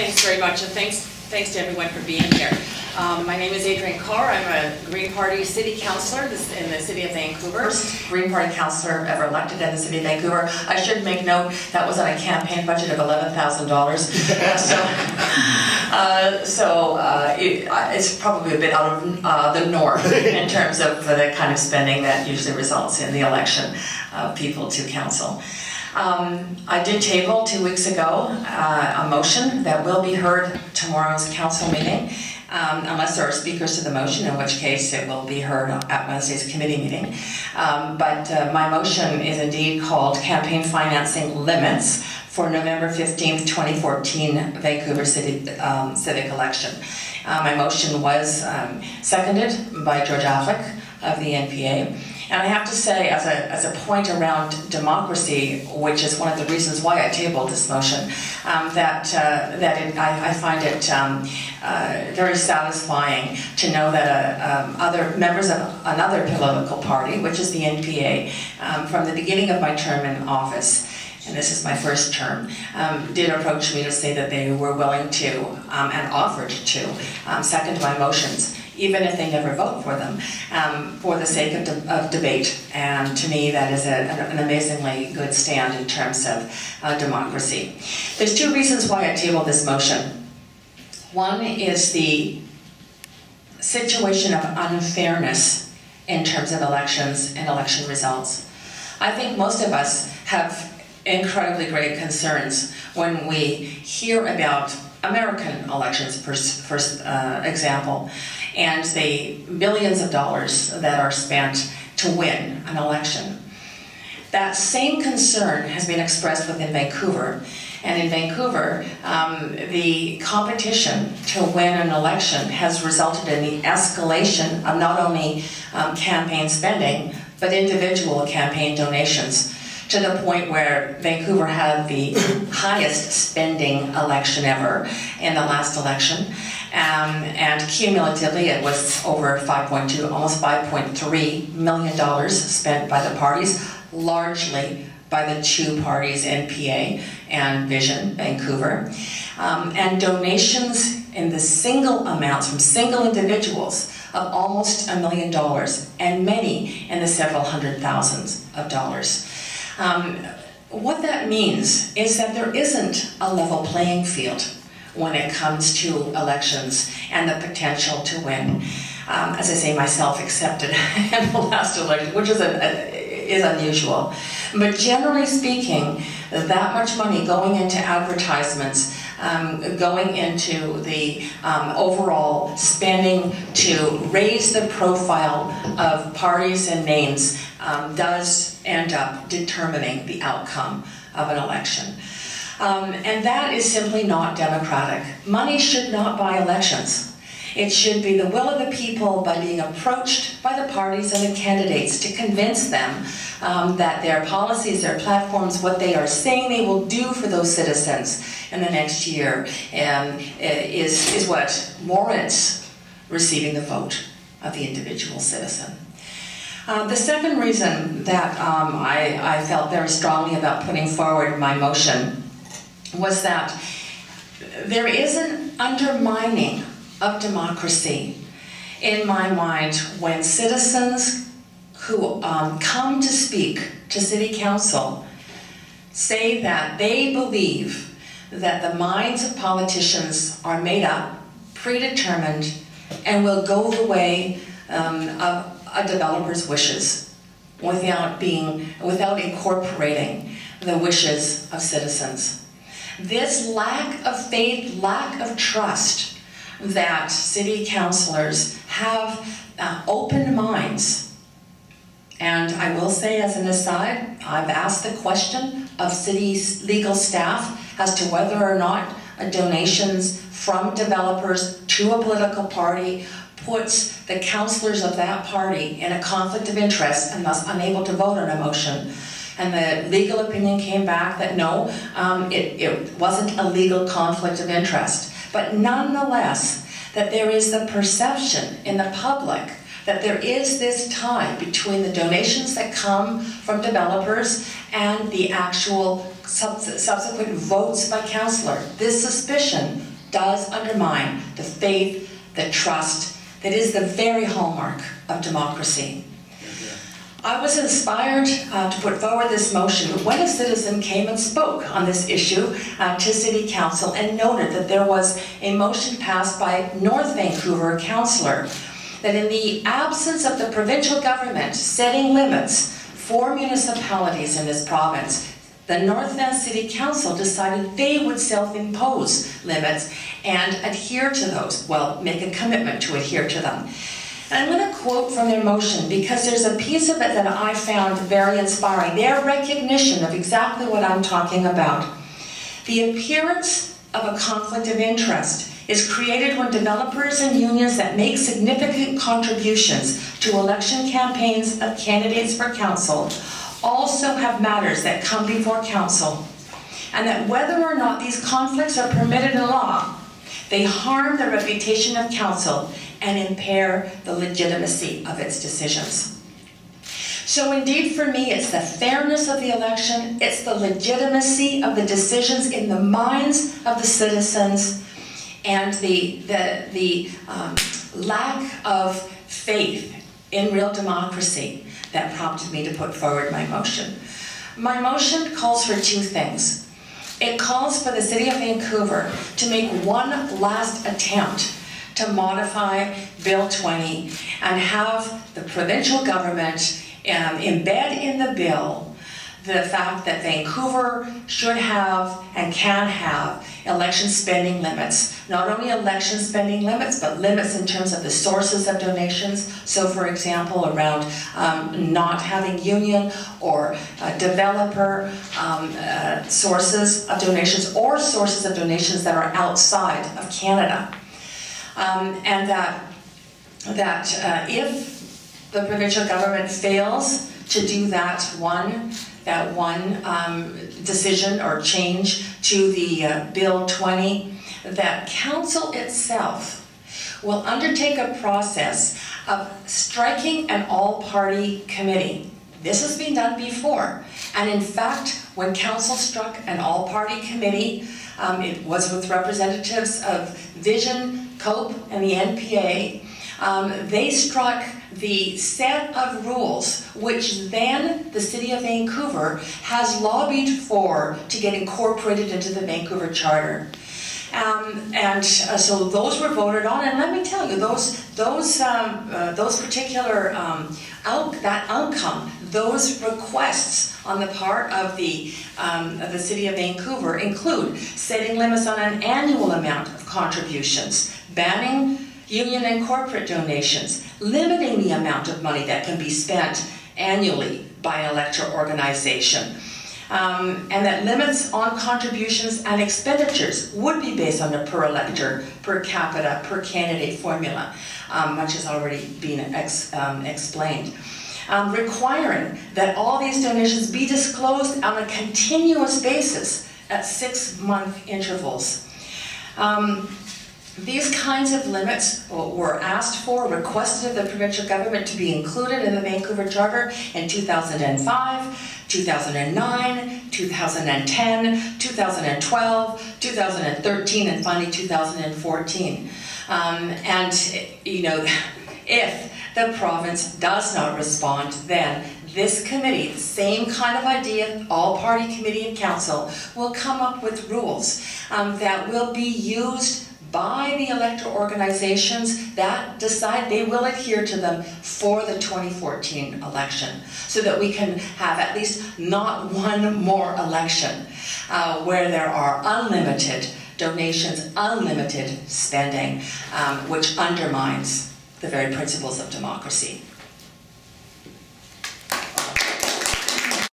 Thanks very much, and thanks to everyone for being here. My name is Adriane Carr. I'm a Green Party City Councillor in the City of Vancouver. First Green Party Councillor ever elected in the City of Vancouver. I should make note that was on a campaign budget of $11,000. It's probably a bit out of the norm in terms of the kind of spending that usually results in the election of people to council. I did table 2 weeks ago a motion that will be heard tomorrow's council meeting, unless there are speakers to the motion, in which case it will be heard at Wednesday's committee meeting. My motion is indeed called Campaign Financing Limits for November 15th, 2014 Vancouver City civic election. My motion was seconded by George Affleck of the NPA. And I have to say, as a point around democracy, which is one of the reasons why I tabled this motion, I find it very satisfying to know that other members of another political party, which is the NPA, from the beginning of my term in office, and this is my first term, did approach me to say that they were willing to and offered to second my motions, even if they never vote for them, for the sake of debate. And to me, that is an amazingly good stand in terms of democracy. There's 2 reasons why I tabled this motion. One is the situation of unfairness in terms of elections and election results. I think most of us have incredibly great concerns when we hear about American elections, for example, and the billions of dollars that are spent to win an election. That same concern has been expressed within Vancouver, and in Vancouver, the competition to win an election has resulted in the escalation of not only campaign spending, but individual campaign donations, to the point where Vancouver had the highest spending election ever in the last election. And cumulatively, it was over $5.2, almost $5.3 million spent by the parties, largely by the 2 parties, NPA and Vision Vancouver. And donations in the single amounts from single individuals of almost $1 million, and many in the several hundred thousands of dollars. What that means is that there isn't a level playing field when it comes to elections and the potential to win. As I say, myself accepted in the last election, which is unusual. But generally speaking, that much money going into advertisements, going into the overall spending to raise the profile of parties and names does end up determining the outcome of an election. And that is simply not democratic. Money should not buy elections. It should be the will of the people by being approached by the parties and the candidates to convince them that their policies, their platforms, what they are saying they will do for those citizens in the next year is what warrants receiving the vote of the individual citizen. The second reason that I felt very strongly about putting forward my motion was that there is an undermining of democracy in my mind when citizens who come to speak to City Council say that they believe that the minds of politicians are made up, predetermined, and will go the way of a developer's wishes without incorporating the wishes of citizens. This lack of faith, lack of trust that city councillors have open minds. And I will say, as an aside, I've asked the question of city's legal staff as to whether or not donations from developers to a political party puts the councillors of that party in a conflict of interest and thus unable to vote on a motion. And the legal opinion came back that no, it wasn't a legal conflict of interest. But nonetheless, that there is the perception in the public that there is this tie between the donations that come from developers and the actual subsequent votes by councillor. This suspicion does undermine the faith, the trust that is the very hallmark of democracy. I was inspired to put forward this motion when a citizen came and spoke on this issue to City Council and noted that there was a motion passed by North Vancouver councillor that in the absence of the provincial government setting limits for municipalities in this province, the North Van City Council decided they would self-impose limits and adhere to those, well, make a commitment to adhere to them. And I'm going to quote from their motion because there's a piece of it that I found very inspiring. Their recognition of exactly what I'm talking about. The appearance of a conflict of interest is created when developers and unions that make significant contributions to election campaigns of candidates for council also have matters that come before council, and that whether or not these conflicts are permitted in law, they harm the reputation of council and impair the legitimacy of its decisions. So indeed for me, it's the fairness of the election, it's the legitimacy of the decisions in the minds of the citizens, and the lack of faith in real democracy that prompted me to put forward my motion. My motion calls for two things. It calls for the City of Vancouver to make one last attempt to modify Bill 20 and have the provincial government embed in the bill the fact that Vancouver should have and can have election spending limits. Not only election spending limits, but limits in terms of the sources of donations. So for example, around not having union or developer sources of donations or sources of donations that are outside of Canada. And that if the provincial government fails to do that one decision or change to the Bill 20, that council itself will undertake a process of striking an all-party committee. This has been done before, and in fact, when council struck an all-party committee, it was with representatives of Vision, COPE, and the NPA. They struck the set of rules which then the City of Vancouver has lobbied for to get incorporated into the Vancouver Charter. So those were voted on, and let me tell you, those particular that outcome, those requests on the part of the City of Vancouver include setting limits on an annual amount of contributions, banning union and corporate donations, limiting the amount of money that can be spent annually by an electoral organization, and that limits on contributions and expenditures would be based on a per elector, per capita, per candidate formula, much has already been explained. Requiring that all these donations be disclosed on a continuous basis at 6-month intervals. These kinds of limits were asked for, requested of the provincial government to be included in the Vancouver Charter in 2005, 2009, 2010, 2012, 2013, and finally 2014. And, you know, if the province does not respond, then this committee, the same kind of idea, all-party committee and council, will come up with rules that will be used by the electoral organizations that decide they will adhere to them for the 2014 election, so that we can have at least not one more election where there are unlimited donations, unlimited spending, which undermines the very principles of democracy.